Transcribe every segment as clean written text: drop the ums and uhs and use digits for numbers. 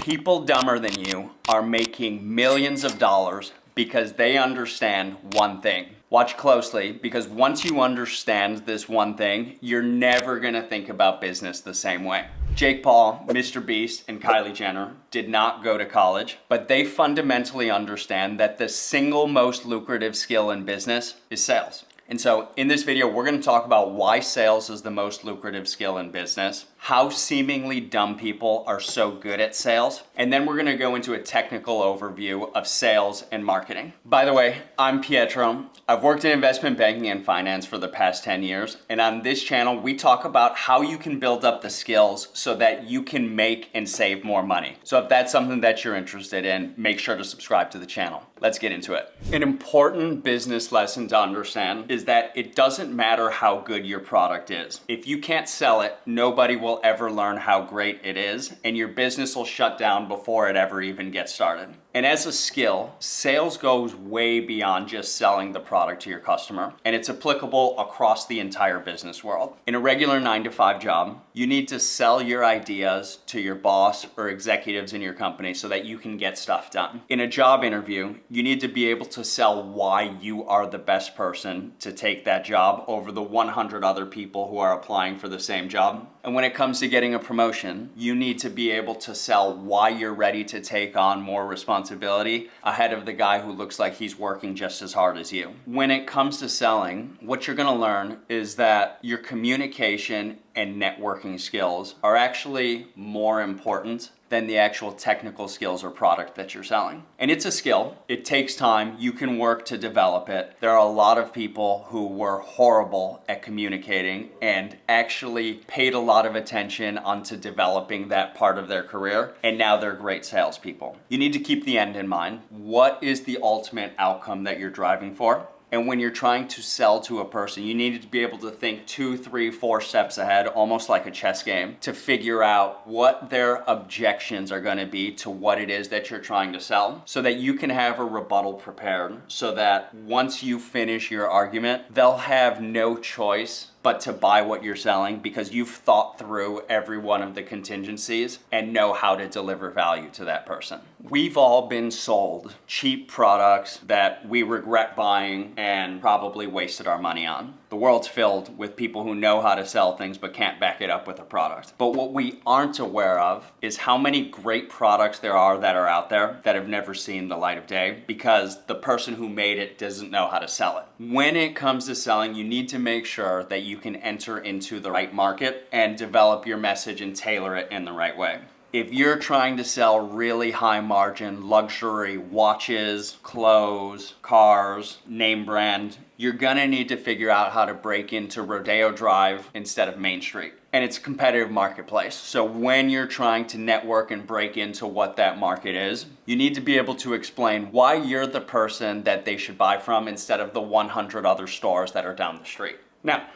People dumber than you are making millions of dollars because they understand one thing. Watch closely, because once you understand this one thing, you're never gonna think about business the same way. Jake Paul, Mr. Beast, and Kylie Jenner did not go to college, but they fundamentally understand that the single most lucrative skill in business is sales. And so in this video, we're gonna talk about why sales is the most lucrative skill in business, how seemingly dumb people are so good at sales, and then we're gonna go into a technical overview of sales and marketing. By the way, I'm Pietro. I've worked in investment banking and finance for the past 10 years, and on this channel, we talk about how you can build up the skills so that you can make and save more money. So if that's something that you're interested in, make sure to subscribe to the channel. Let's get into it. An important business lesson to understand is that it doesn't matter how good your product is. If you can't sell it, nobody will ever learn how great it is, and your business will shut down before it ever even gets started. And as a skill, sales goes way beyond just selling the product to your customer, and it's applicable across the entire business world. In a regular 9-to-5 job, you need to sell your ideas to your boss or executives in your company so that you can get stuff done. In a job interview, you need to be able to sell why you are the best person to take that job over the 100 other people who are applying for the same job. And when it comes to getting a promotion, you need to be able to sell why you're ready to take on more responsibility ahead of the guy who looks like he's working just as hard as you. When it comes to selling, what you're gonna learn is that your communication and networking skills are actually more important than the actual technical skills or product that you're selling. And it's a skill. It takes time. You can work to develop it. There are a lot of people who were horrible at communicating and actually paid a lot of attention onto developing that part of their career, and now they're great salespeople. You need to keep the end in mind. What is the ultimate outcome that you're driving for? And when you're trying to sell to a person, you need to be able to think 2, 3, 4 steps ahead, almost like a chess game, to figure out what their objections are gonna be to what it is that you're trying to sell, so that you can have a rebuttal prepared, so that once you finish your argument, they'll have no choice but to buy what you're selling because you've thought through every one of the contingencies and know how to deliver value to that person. We've all been sold cheap products that we regret buying and probably wasted our money on. The world's filled with people who know how to sell things but can't back it up with a product. But what we aren't aware of is how many great products there are that are out there that have never seen the light of day because the person who made it doesn't know how to sell it. When it comes to selling, you need to make sure that you can enter into the right market and develop your message and tailor it in the right way. If you're trying to sell really high margin luxury watches, clothes, cars, name brand, you're gonna need to figure out how to break into Rodeo Drive instead of Main Street. And it's a competitive marketplace. So when you're trying to network and break into what that market is, you need to be able to explain why you're the person that they should buy from instead of the 100 other stores that are down the street. Now,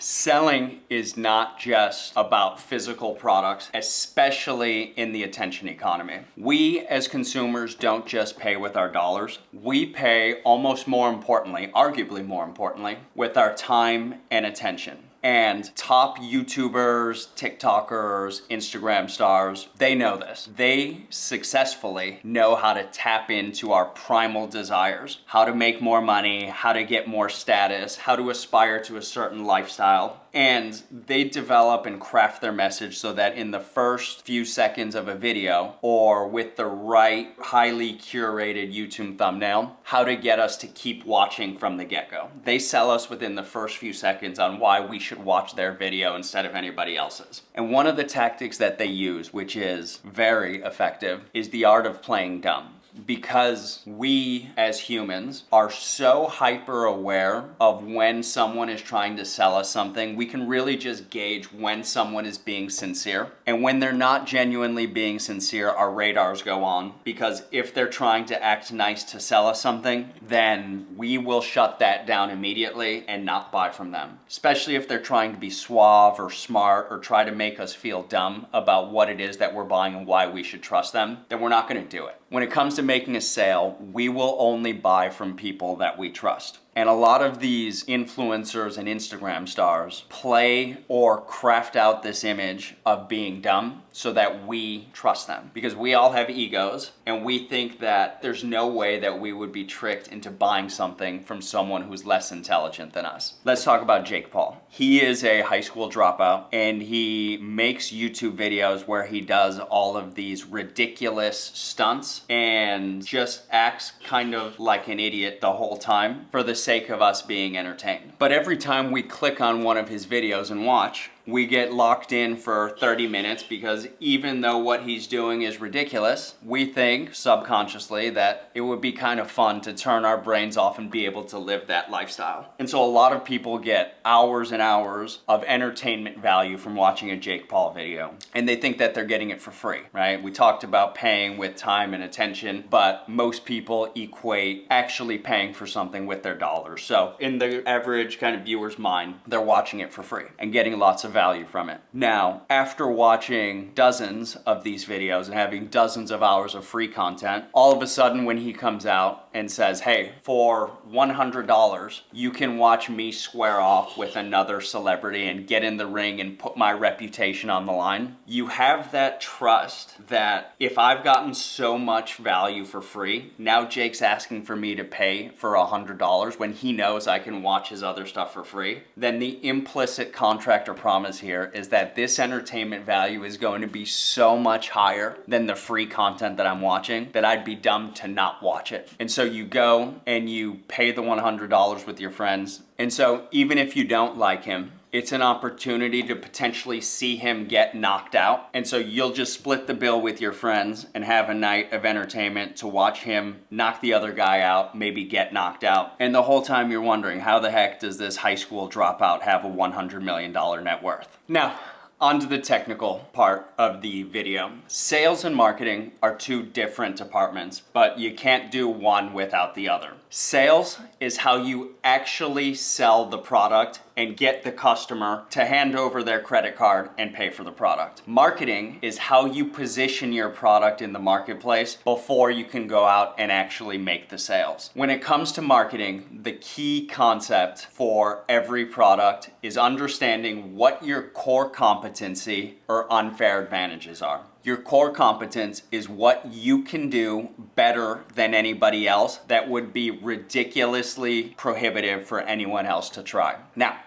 selling is not just about physical products, especially in the attention economy. We as consumers don't just pay with our dollars. We pay almost more importantly, arguably more importantly, with our time and attention. And top YouTubers, TikTokers, Instagram stars, they know this. They successfully know how to tap into our primal desires, how to make more money, how to get more status, how to aspire to a certain lifestyle. And they develop and craft their message so that in the first few seconds of a video, or with the right highly curated YouTube thumbnail, how to get us to keep watching from the get-go. They sell us within the first few seconds on why we should watch their video instead of anybody else's. And one of the tactics that they use, which is very effective, is the art of playing dumb. Because we as humans are so hyper aware of when someone is trying to sell us something, we can really just gauge when someone is being sincere. And when they're not genuinely being sincere, our radars go on. Because if they're trying to act nice to sell us something, then we will shut that down immediately and not buy from them. Especially if they're trying to be suave or smart or try to make us feel dumb about what it is that we're buying and why we should trust them, then we're not going to do it. When it comes to making a sale, we will only buy from people that we trust. And a lot of these influencers and Instagram stars play or craft out this image of being dumb so that we trust them. Because we all have egos and we think that there's no way that we would be tricked into buying something from someone who's less intelligent than us. Let's talk about Jake Paul. He is a high school dropout and he makes YouTube videos where he does all of these ridiculous stunts and just acts kind of like an idiot the whole time for the sake of us being entertained. But every time we click on one of his videos and watch, we get locked in for 30 minutes because even though what he's doing is ridiculous, we think subconsciously that it would be kind of fun to turn our brains off and be able to live that lifestyle. And so a lot of people get hours and hours of entertainment value from watching a Jake Paul video. And they think that they're getting it for free, right? We talked about paying with time and attention, but most people equate actually paying for something with their dollars. So in the average kind of viewer's mind, they're watching it for free and getting lots of value from it. Now, after watching dozens of these videos and having dozens of hours of free content, all of a sudden when he comes out and says, hey, for $100, you can watch me square off with another celebrity and get in the ring and put my reputation on the line, you have that trust that if I've gotten so much value for free, now Jake's asking for me to pay for $100 when he knows I can watch his other stuff for free, then the implicit contract or promise here is that this entertainment value is going to be so much higher than the free content that I'm watching that I'd be dumb to not watch it. And so you go and you pay the $100 with your friends. And so even if you don't like him, it's an opportunity to potentially see him get knocked out. And so you'll just split the bill with your friends and have a night of entertainment to watch him knock the other guy out, maybe get knocked out. And the whole time you're wondering, how the heck does this high school dropout have a $100 million net worth? Now, on to the technical part of the video. Sales and marketing are two different departments, but you can't do one without the other. Sales is how you actually sell the product and get the customer to hand over their credit card and pay for the product. Marketing is how you position your product in the marketplace before you can go out and actually make the sales. When it comes to marketing, the key concept for every product is understanding what your core competency or unfair advantages are. Your core competence is what you can do better than anybody else that would be ridiculously prohibitive for anyone else to try. Now,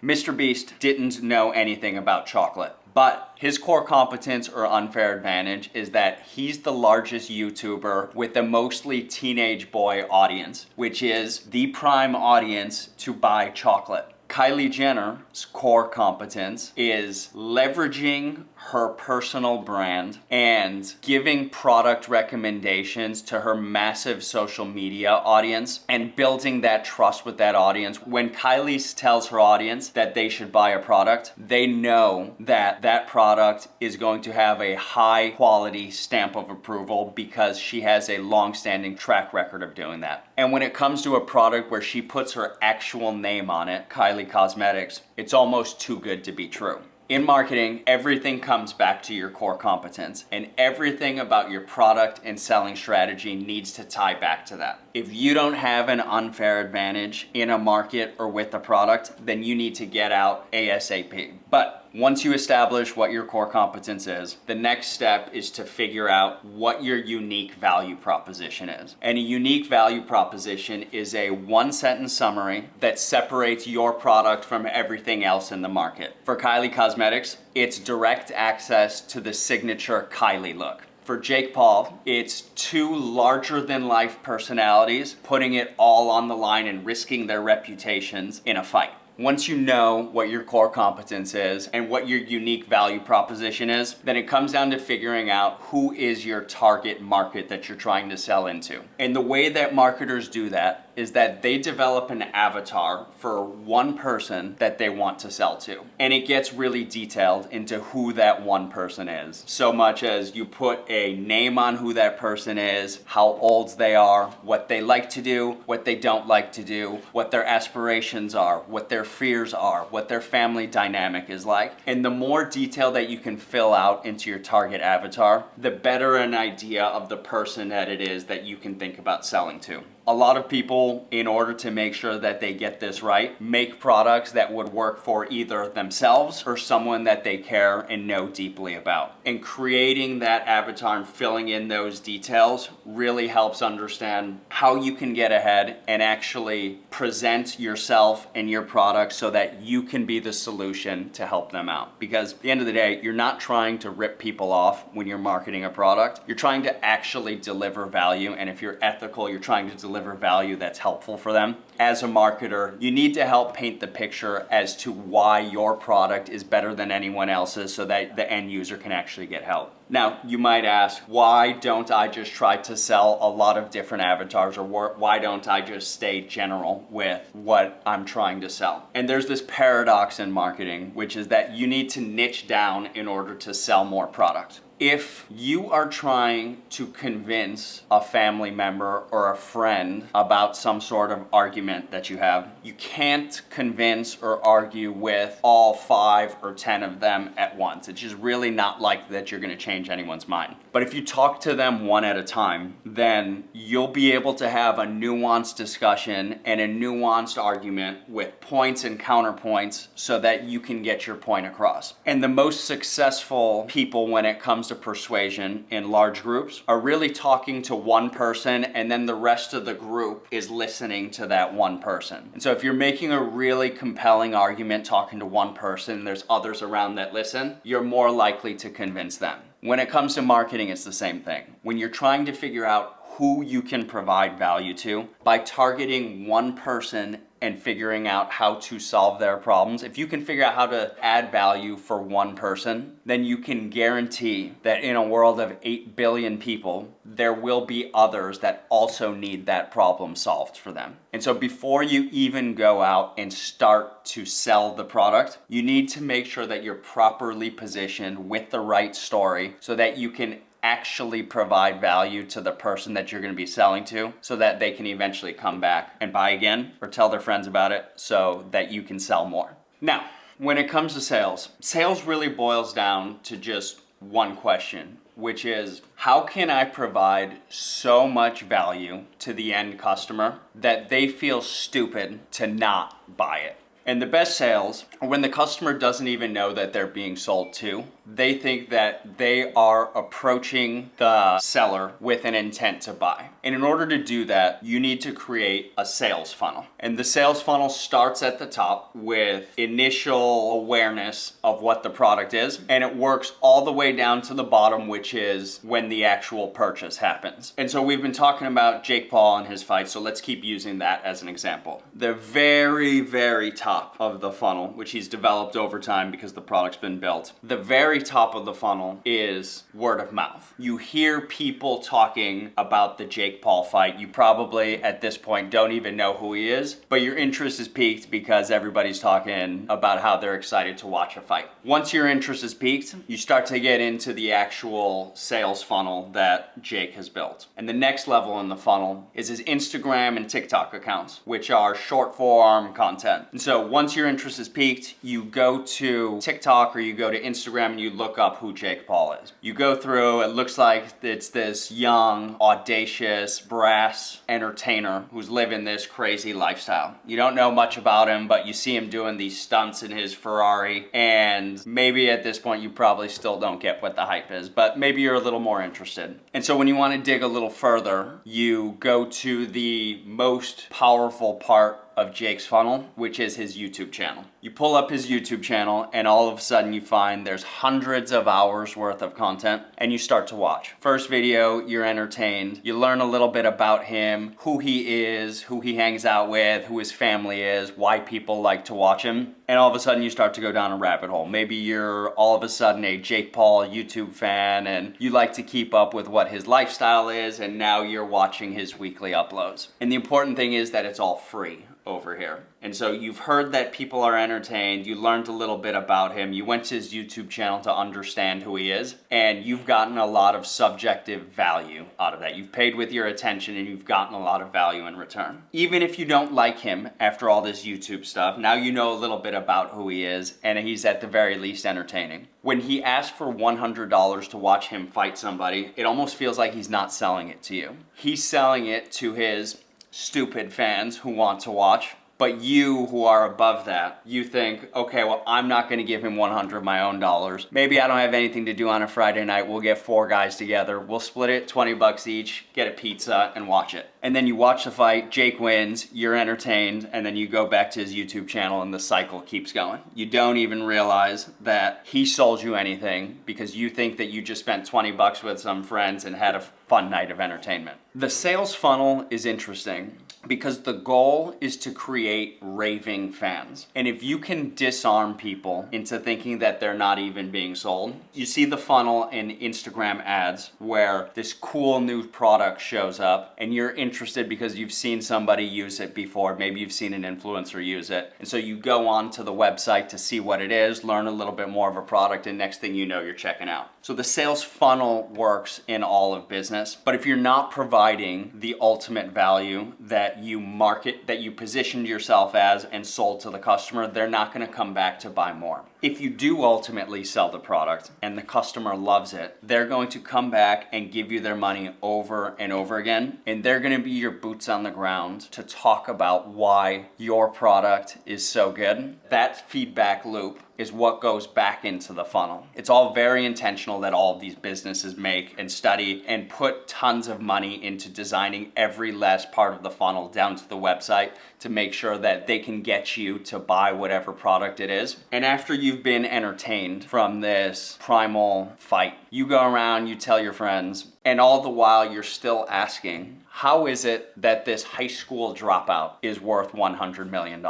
Mr. Beast didn't know anything about chocolate, but his core competence or unfair advantage is that he's the largest YouTuber with a mostly teenage boy audience, which is the prime audience to buy chocolate. Kylie Jenner's core competence is leveraging her personal brand and giving product recommendations to her massive social media audience and building that trust with that audience. When Kylie tells her audience that they should buy a product, they know that that product is going to have a high quality stamp of approval because she has a long-standing track record of doing that. And when it comes to a product where she puts her actual name on it, Kylie Cosmetics, it's almost too good to be true. In marketing, everything comes back to your core competence, and everything about your product and selling strategy needs to tie back to that. If you don't have an unfair advantage in a market or with a product, then you need to get out ASAP. But once you establish what your core competence is, the next step is to figure out what your unique value proposition is. And a unique value proposition is a one-sentence summary that separates your product from everything else in the market. For Kylie Cosmetics, it's direct access to the signature Kylie look. For Jake Paul, it's two larger-than-life personalities putting it all on the line and risking their reputations in a fight. Once you know what your core competence is and what your unique value proposition is, then it comes down to figuring out who is your target market that you're trying to sell into. And the way that marketers do that is that they develop an avatar for one person that they want to sell to. And it gets really detailed into who that one person is. So much as you put a name on who that person is, how old they are, what they like to do, what they don't like to do, what their aspirations are, what their fears are, what their family dynamic is like. And the more detail that you can fill out into your target avatar, the better an idea of the person that it is that you can think about selling to. A lot of people, in order to make sure that they get this right, make products that would work for either themselves or someone that they care and know deeply about. And creating that avatar and filling in those details really helps understand how you can get ahead and actually present yourself and your product so that you can be the solution to help them out. Because at the end of the day, you're not trying to rip people off when you're marketing a product. You're trying to actually deliver value, and if you're ethical, you're trying to deliver value that's helpful for them. As a marketer, you need to help paint the picture as to why your product is better than anyone else's so that the end user can actually get help. Now, you might ask, why don't I just try to sell a lot of different avatars, or why don't I just stay general with what I'm trying to sell? And there's this paradox in marketing, which is that you need to niche down in order to sell more product. If you are trying to convince a family member or a friend about some sort of argument that you have, you can't convince or argue with all 5 or 10 of them at once. It's just really not likely that you're going to change anyone's mind. But if you talk to them one at a time, then you'll be able to have a nuanced discussion and a nuanced argument with points and counterpoints so that you can get your point across. And the most successful people when it comes to persuasion in large groups are really talking to one person, and then the rest of the group is listening to that one person. And so if you're making a really compelling argument talking to one person and there's others around that listen, you're more likely to convince them. When it comes to marketing, it's the same thing. When you're trying to figure out who you can provide value to, by targeting one person and figuring out how to solve their problems, if you can figure out how to add value for one person, then you can guarantee that in a world of 8 billion people, there will be others that also need that problem solved for them. And so before you even go out and start to sell the product, you need to make sure that you're properly positioned with the right story so that you can actually provide value to the person that you're going to be selling to so that they can eventually come back and buy again or tell their friends about it so that you can sell more. Now, when it comes to sales, sales really boils down to just one question, which is, how can I provide so much value to the end customer that they feel stupid to not buy it? And the best sales are when the customer doesn't even know that they're being sold to. They think that they are approaching the seller with an intent to buy. And in order to do that, you need to create a sales funnel. And the sales funnel starts at the top with initial awareness of what the product is, and it works all the way down to the bottom, which is when the actual purchase happens. And so we've been talking about Jake Paul and his fight, so let's keep using that as an example. The very, very top of the funnel, which he's developed over time because the product's been built, the very top of the funnel is word of mouth. You hear people talking about the Jake Paul fight. You probably at this point don't even know who he is, but your interest is piqued because everybody's talking about how they're excited to watch a fight. Once your interest is piqued, you start to get into the actual sales funnel that Jake has built. And the next level in the funnel is his Instagram and TikTok accounts, which are short form content. And so once your interest is piqued, you go to TikTok or you go to Instagram and you look up who Jake Paul is. You go through, it looks like it's this young, audacious, brass entertainer who's living this crazy lifestyle. You don't know much about him, but you see him doing these stunts in his Ferrari, and maybe at this point you probably still don't get what the hype is, but maybe you're a little more interested. And so when you want to dig a little further, you go to the most powerful part of Jake's funnel, which is his YouTube channel. You pull up his YouTube channel and all of a sudden you find there's hundreds of hours worth of content and you start to watch. First video, you're entertained. You learn a little bit about him, who he is, who he hangs out with, who his family is, why people like to watch him. And all of a sudden you start to go down a rabbit hole. Maybe you're all of a sudden a Jake Paul YouTube fan and you like to keep up with what his lifestyle is, and now you're watching his weekly uploads. And the important thing is that it's all free over here. And so you've heard that people are entertained, you learned a little bit about him, you went to his YouTube channel to understand who he is, and you've gotten a lot of subjective value out of that. You've paid with your attention and you've gotten a lot of value in return. Even if you don't like him after all this YouTube stuff, now you know a little bit about who he is, and he's at the very least entertaining. When he asked for $100 to watch him fight somebody, it almost feels like he's not selling it to you. He's selling it to his stupid fans who want to watch. But you who are above that, you think, okay, well, I'm not gonna give him 100 of my own dollars. Maybe I don't have anything to do on a Friday night. We'll get 4 guys together. We'll split it 20 bucks each, get a pizza and watch it. And then you watch the fight, Jake wins, you're entertained, and then you go back to his YouTube channel and the cycle keeps going. You don't even realize that he sold you anything because you think that you just spent 20 bucks with some friends and had a fun night of entertainment. The sales funnel is interesting because the goal is to create raving fans. And if you can disarm people into thinking that they're not even being sold, you see the funnel in Instagram ads where this cool new product shows up and you're interested because you've seen somebody use it before. Maybe you've seen an influencer use it. And so you go on to the website to see what it is, learn a little bit more of a product, and next thing you know, you're checking out. So the sales funnel works in all of business, but if you're not providing the ultimate value that you market, that you positioned yourself as and sold to the customer, they're not gonna come back to buy more. If you do ultimately sell the product and the customer loves it, they're going to come back and give you their money over and over again, and they're gonna be your boots on the ground to talk about why your product is so good. That feedback loop is what goes back into the funnel. It's all very intentional that all of these businesses make and study and put tons of money into designing every last part of the funnel down to the website to make sure that they can get you to buy whatever product it is. And after you've been entertained from this primal fight, you go around, you tell your friends, and all the while you're still asking, how is it that this high school dropout is worth $100 million?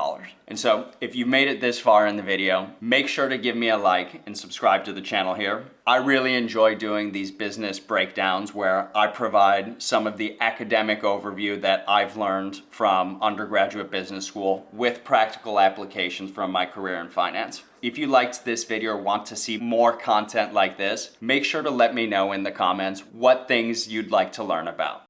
And so if you made it this far in the video, make sure to give me a like and subscribe to the channel here. I really enjoy doing these business breakdowns where I provide some of the academic overview that I've learned from undergraduate business school with practical applications from my career in finance. If you liked this video or want to see more content like this, make sure to let me know in the comments what things you'd like to learn about.